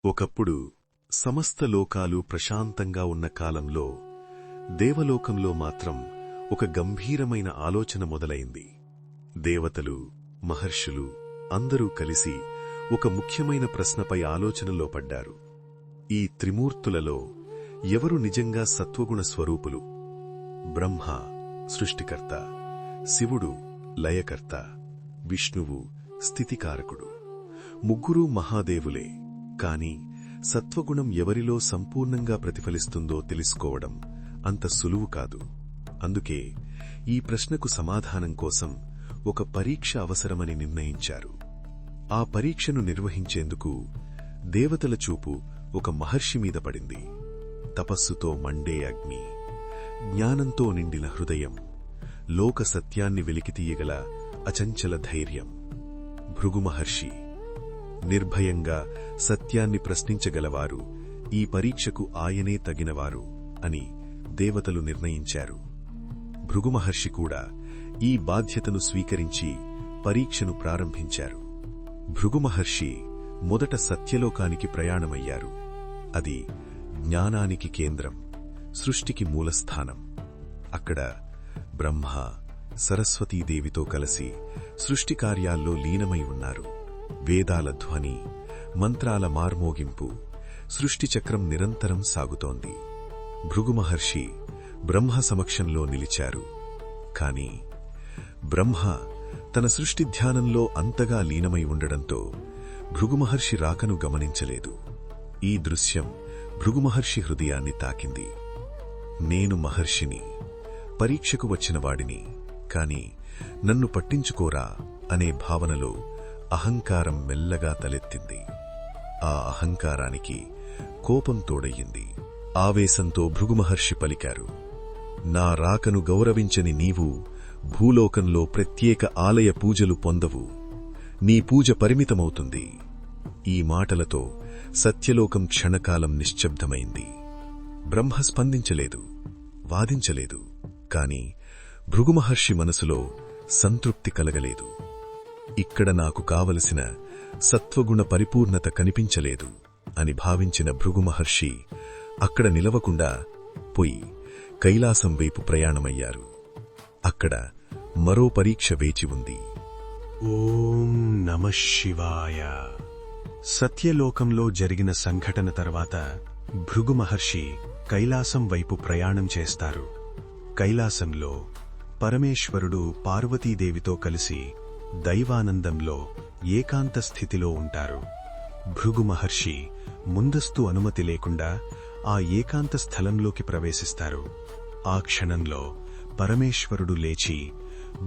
ఒకప్పుడు సమస్త లోకాలు ప్రశాంతంగా ఉన్న కాలంలో దేవలోకంలో మాత్రం ఒక గంభీరమైన ఆలోచన మొదలైంది. దేవతలు, మహర్షులు అందరూ కలిసి ఒక ముఖ్యమైన ప్రశ్నపై ఆలోచనలో పడ్డారు. ఈ త్రిమూర్తులలో ఎవరు నిజంగా సత్వగుణ స్వరూపులు? బ్రహ్మ సృష్టికర్త, శివుడు లయకర్త, విష్ణువు స్థితికారకుడు. ముగ్గురూ మహాదేవులే. కాని సత్వగుణం ఎవరిలో సంపూర్ణంగా ప్రతిఫలిస్తుందో తెలుసుకోవడం అంత సులువు కాదు. అందుకే ఈ ప్రశ్నకు సమాధానం కోసం ఒక పరీక్ష అవసరమని నిర్ణయించారు. ఆ పరీక్షను నిర్వహించేందుకు దేవతల చూపు ఒక మహర్షి మీద పడింది. తపస్సుతో మండే అగ్ని, జ్ఞానంతో నిండిన హృదయం, లోక సత్యాన్ని వెలికితీయగల అచంచల ధైర్యం. భృగు మహర్షి నిర్భయంగా సత్యాన్ని ప్రశ్నించగలవారు, ఈ పరీక్షకు ఆయనే తగినవారు అని దేవతలు నిర్ణయించారు. భృగు మహర్షి కూడా ఈ బాధ్యతను స్వీకరించి పరీక్షను ప్రారంభించారు. భృగు మహర్షి మొదట సత్యలోకానికి ప్రయాణమయ్యారు. అది జ్ఞానానికి కేంద్రం, సృష్టికి మూలస్థానం. అక్కడ బ్రహ్మ సరస్వతీదేవితో కలిసి సృష్టి కార్యాల్లో లీనమై ఉన్నారు. వేదాల ధ్వని, మంత్రాల మార్మోగింపు, సృష్టి చక్రం నిరంతరం సాగుతోంది. భృగు మహర్షి బ్రహ్మ సమక్షంలో నిలిచారు. కాని బ్రహ్మ తన సృష్టి ధ్యానంలో అంతగా లీనమై ఉండడంతో భృగు మహర్షి రాకను గమనించలేదు. ఈ దృశ్యం భృగు మహర్షి హృదయాన్ని తాకింది. నేను మహర్షిని, పరీక్షకు వచ్చినవాడిని, కాని నన్ను పట్టించుకోరా అనే భావనలో అహంకారం మెల్లగా తలెత్తింది. ఆ అహంకారానికి కోపం తోడయ్యింది. ఆవేశంతో భృగు మహర్షి పలికారు, నా రాకను గౌరవించని నీవు భూలోకంలో ప్రత్యేక ఆలయ పూజలు పొందవు. నీ పూజ పరిమితమవుతుంది. ఈ మాటలతో సత్యలోకం క్షణకాలం నిశ్శబ్దమైంది. బ్రహ్మ స్పందించలేదు, వాదించలేదు. కాని భృగు మహర్షి మనసులో సంతృప్తి కలగలేదు. ఇక్కడ నాకు కావలసిన సత్వగుణ పరిపూర్ణత కనిపించలేదు అని భావించిన భృగు మహర్షి అక్కడ నిలవకుండా పోయి కైలాసం వైపు ప్రయాణమయ్యారు. అక్కడ మరో పరీక్ష వేచి ఉంది. ఓం నమః శివాయ. సత్యలోకంలో జరిగిన సంఘటన తర్వాత భృగు మహర్షి కైలాసం వైపు ప్రయాణం చేస్తారు. కైలాసంలో పరమేశ్వరుడు పార్వతీదేవితో కలిసి దైవానందంలో ఏకాంత స్థితిలో ఉంటారు. భృగు మహర్షి ముందస్తు అనుమతి లేకుండా ఆ ఏకాంత స్థలంలోకి ప్రవేశిస్తారు. ఆ క్షణంలో పరమేశ్వరుడు లేచి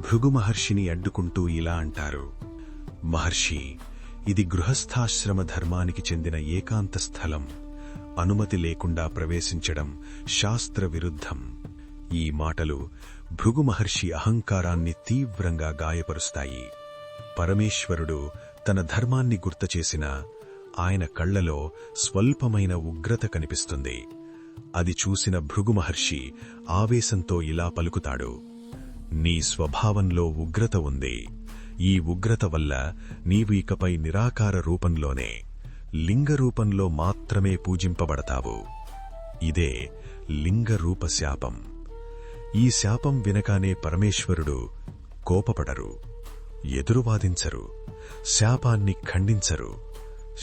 భృగు మహర్షిని అడ్డుకుంటూ ఇలా అంటారు, మహర్షి, ఇది గృహస్థాశ్రమ ధర్మానికి చెందిన ఏకాంత స్థలం. అనుమతి లేకుండా ప్రవేశించడం శాస్త్ర విరుద్ధం. ఈ మాటలు భృగు మహర్షి అహంకారాన్ని తీవ్రంగా గాయపరుస్తాయి. పరమేశ్వరుడు తన ధర్మాన్ని గుర్తుచేసినా ఆయన కళ్లలో స్వల్పమైన ఉగ్రత కనిపిస్తుంది. అది చూసిన భృగు మహర్షి ఆవేశంతో ఇలా పలుకుతాడు, నీ స్వభావంలో ఉగ్రత ఉంది. ఈ ఉగ్రత వల్ల నీవు ఇకపై నిరాకార రూపంలోనే, లింగ రూపంలో మాత్రమే పూజింపబడతావు. ఇదే లింగరూప శాపం. ఈ శాపం వినగానే పరమేశ్వరుడు కోపపడరు, ఎదురువాదించరు, శాపాన్ని ఖండించరు.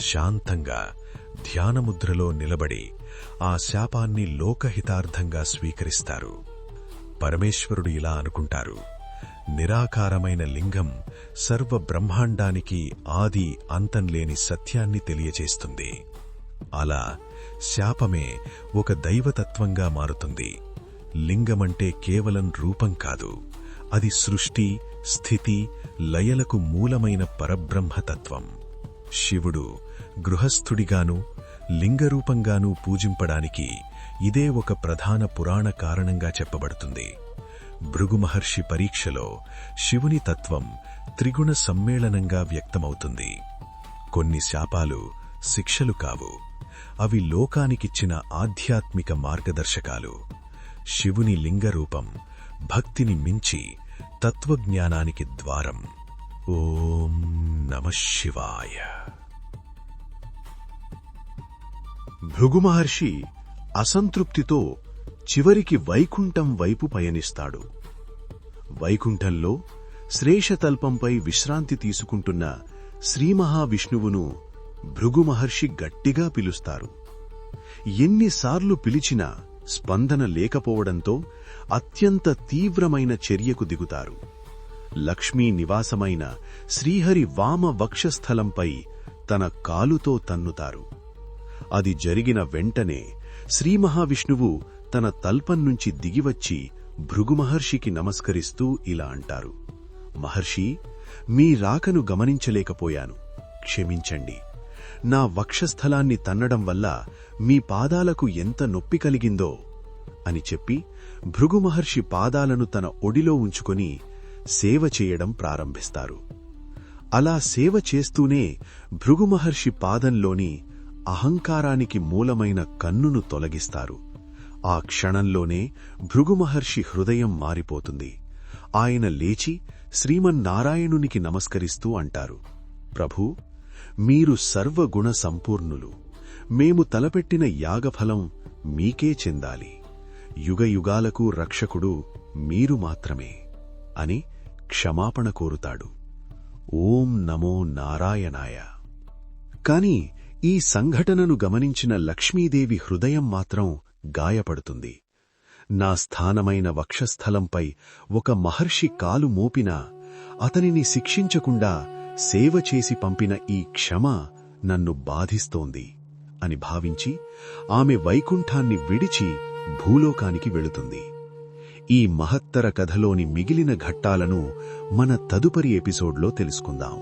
శాంతంగా ధ్యానముద్రలో నిలబడి ఆ శాపాన్ని లోకహితార్థంగా స్వీకరిస్తారు. పరమేశ్వరుడు ఇలా అనుకుంటారు, నిరాకారమైన లింగం సర్వ బ్రహ్మాండానికి ఆది అంతంలేని సత్యాన్ని తెలియజేస్తుంది. అలా శాపమే ఒక దైవతత్వంగా మారుతుంది. లింగమంటే కేవలం రూపం కాదు, అది సృష్టి, స్థితి, లయలకు మూలమైన పరబ్రహ్మతత్వం. శివుడు గృహస్థుడిగానూ లింగరూపంగానూ పూజింపడానికి ఇదే ఒక ప్రధాన పురాణ కారణంగా చెప్పబడుతుంది. భృగు మహర్షి పరీక్షలో శివుని తత్వం త్రిగుణ సమ్మేళనంగా వ్యక్తమవుతుంది. కొన్ని శాపాలు శిక్షలు కావు, అవి లోకానికిచ్చిన ఆధ్యాత్మిక మార్గదర్శకాలు. శివుని లింగరూపం భక్తిని మించి తత్వజ్ఞానానికి ద్వారం. ఓం నమః శివాయ. భృగు మహర్షి అసంతృప్తితో చివరికి వైకుంఠం వైపు పయనిస్తాడు. వైకుంఠంలో శ్రేషతల్పంపై విశ్రాంతి తీసుకుంటున్న శ్రీమహావిష్ణువును భృగు మహర్షి గట్టిగా పిలుస్తారు. ఎన్నిసార్లు పిలిచినా స్పందన లేకపోవడంతో అత్యంత తీవ్రమైన చర్యకు దిగుతారు. లక్ష్మీ నివాసమైన శ్రీహరి వామ వక్షస్థలంపై తన కాలుతో తన్నుతారు. అది జరిగిన వెంటనే శ్రీమహావిష్ణువు తన తల్పం నుంచి దిగివచ్చి భృగు మహర్షికి నమస్కరిస్తూ ఇలా అంటారు: మహర్షి, మీ రాకను గమనించలేకపోయాను, క్షమించండి. నా వక్షస్థలాన్ని తన్నడం వల్ల మీ పాదాలకు ఎంత నొప్పి కలిగిందో అని చెప్పి భృగు మహర్షి పాదాలను తన ఒడిలో ఉంచుకొని సేవ చేయడం ప్రారంభిస్తారు. అలా సేవ చేస్తూనే భృగు మహర్షి పాదంలోని అహంకారానికి మూలమైన కన్నును తొలగిస్తారు. ఆ క్షణంలోనే భృగు మహర్షి హృదయం మారిపోతుంది. ఆయన లేచి శ్రీమన్నారాయణునికి నమస్కరిస్తూ అంటారు: ప్రభూ, మీరు సర్వగుణ సంపూర్ణులు. మేము తలపెట్టిన యాగఫలం మీకే చెందాలి. యుగయుగాలకు రక్షకుడు మీరు మాత్రమే అని క్షమాపణ కోరుతాడు. ఓం నమో నారాయణాయ. కాని ఈ సంఘటనను గమనించిన లక్ష్మీదేవి హృదయం మాత్రం గాయపడుతుంది. నా స్థానమైన వక్షస్థలంపై ఒక మహర్షి కాలు మోపినా అతనిని శిక్షించకుండా సేవ చేసి పంపిన ఈ క్షమ నన్ను బాధిస్తోంది అని భావించి ఆమె వైకుంఠాన్ని విడిచి భూలోకానికి వెళుతుంది. ఈ మహత్తర కథలోని మిగిలిన ఘట్టాలను మన తదుపరి ఎపిసోడ్లో తెలుసుకుందాం.